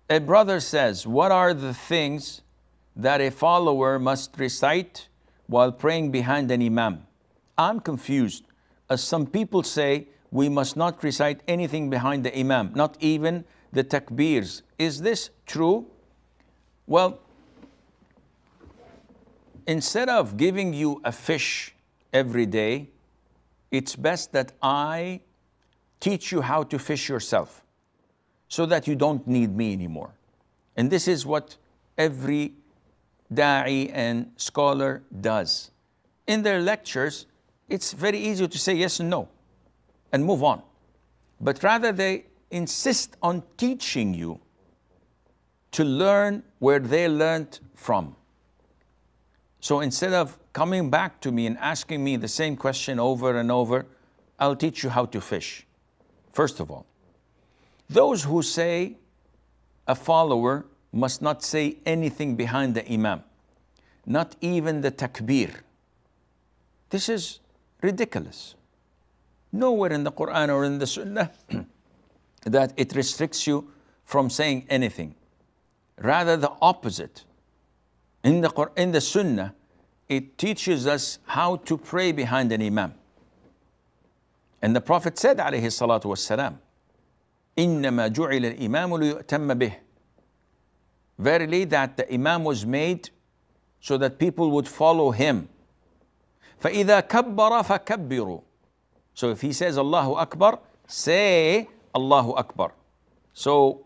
A brother says, what are the things that a follower must recite while praying behind an imam? I'm confused, as some people say we must not recite anything behind the imam, not even the takbirs. Is this true? Well, instead of giving you a fish every day, it's best that I teach you how to fish yourself so that you don't need me anymore. And this is what every da'i and scholar does. In their lectures, it's very easy to say yes and no and move on. But rather they insist on teaching you to learn where they learned from. So instead of coming back to me and asking me the same question over and over, I'll teach you how to fish. First of all, those who say a follower must not say anything behind the imam, not even the takbir. This is ridiculous. Nowhere in the Quran or in the Sunnah that it restricts you from saying anything. Rather the opposite. In the Sunnah, it teaches us how to pray behind an imam. And the Prophet said, alayhi salatu wassalam, إِنَّمَا جُعِلَ الْإِمَامُ لِيُؤْتَمَّ بِهِ. Verily that the imam was made so that people would follow him. فَإِذَا كَبَّرَ فَكَبِّرُوا. So if he says Allahu Akbar, say Allahu Akbar. So,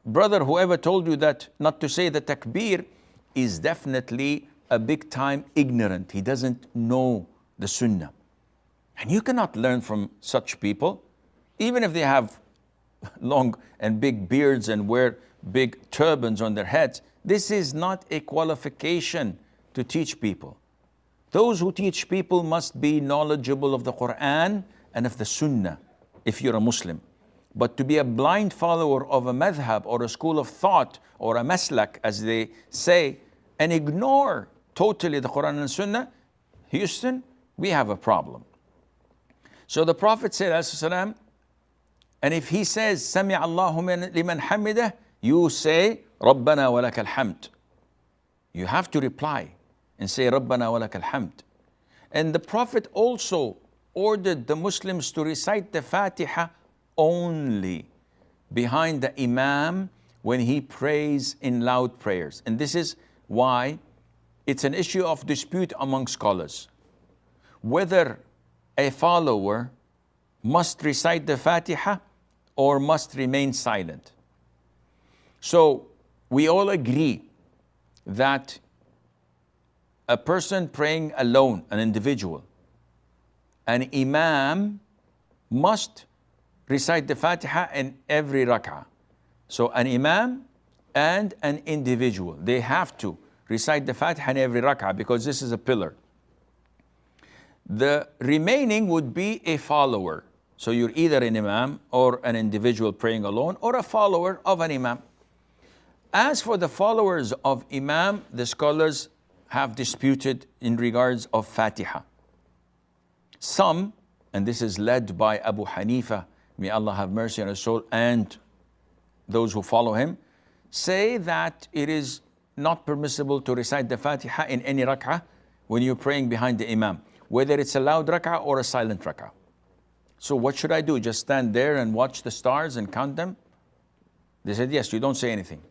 brother, whoever told you that not to say the takbir is definitely a big time ignorant. He doesn't know the Sunnah. And you cannot learn from such people, even if they have long and big beards and wear big turbans on their heads. This is not a qualification to teach people. Those who teach people must be knowledgeable of the Quran and of the Sunnah, if you're a Muslim. But to be a blind follower of a madhab or a school of thought or a maslak, as they say, and ignore totally the Quran and Sunnah, Houston, we have a problem. So the Prophet said, ﷺ, and if he says, Sami Allahu liman hamidah, you say, Rabbana wa lakal hamd. You have to reply and say, Rabbana wa lakal hamd. And the Prophet also ordered the Muslims to recite the Fatiha only behind the Imam when he prays in loud prayers. And this is why it's an issue of dispute among scholars, whether a follower must recite the Fatiha or must remain silent. So we all agree that a person praying alone, an individual, an imam must recite the Fatiha in every rak'ah. So an imam and an individual, they have to recite the Fatiha in every rak'ah because this is a pillar. The remaining would be a follower. So you're either an imam or an individual praying alone or a follower of an imam. As for the followers of imam, the scholars have disputed in regards of Fatiha. Some, and this is led by Abu Hanifa, may Allah have mercy on his soul, and those who follow him, say that it is not permissible to recite the Fatiha in any rak'ah when you're praying behind the imam, whether it's a loud rak'ah or a silent rak'ah. So what should I do? Just stand there and watch the stars and count them? They said, yes, you don't say anything.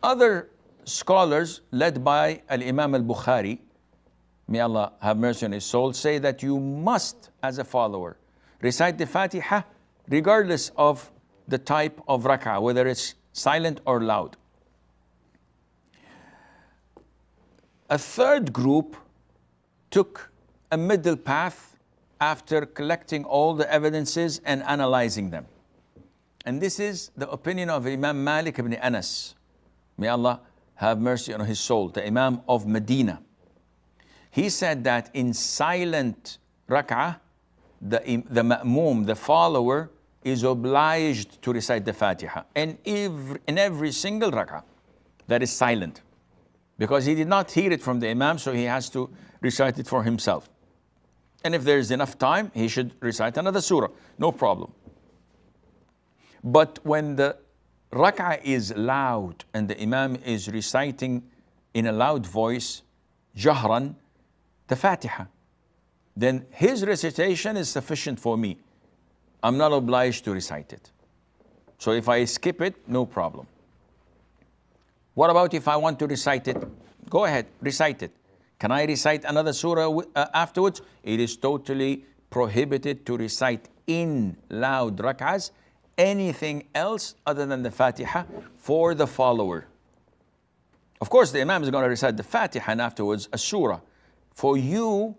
Other scholars, led by Al-Imam Al-Bukhari, may Allah have mercy on his soul, say that you must, as a follower, recite the Fatiha regardless of the type of rak'ah, whether it's silent or loud. A third group took a middle path after collecting all the evidences and analyzing them. And this is the opinion of Imam Malik ibn Anas. May Allah have mercy on his soul, the Imam of Medina. He said that in silent rak'ah, the ma'moom, the follower, is obliged to recite the Fatiha in every single rak'ah that is silent, because he did not hear it from the Imam, so he has to recite it for himself. And if there is enough time, he should recite another surah, no problem. But when the rak'ah is loud and the Imam is reciting in a loud voice, jahran, the Fatiha, then his recitation is sufficient for me. I'm not obliged to recite it. So if I skip it, no problem. What about if I want to recite it? Go ahead, recite it. Can I recite another surah afterwards? It is totally prohibited to recite in loud rak'ahs anything else other than the Fatiha for the follower. Of course, the Imam is going to recite the Fatiha and afterwards a surah. For you,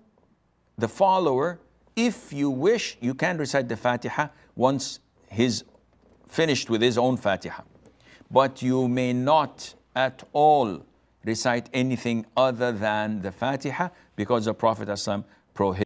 the follower, if you wish, you can recite the Fatiha once he's finished with his own Fatiha. But you may not at all recite anything other than the Fatiha because the Prophet ﷺ prohibited.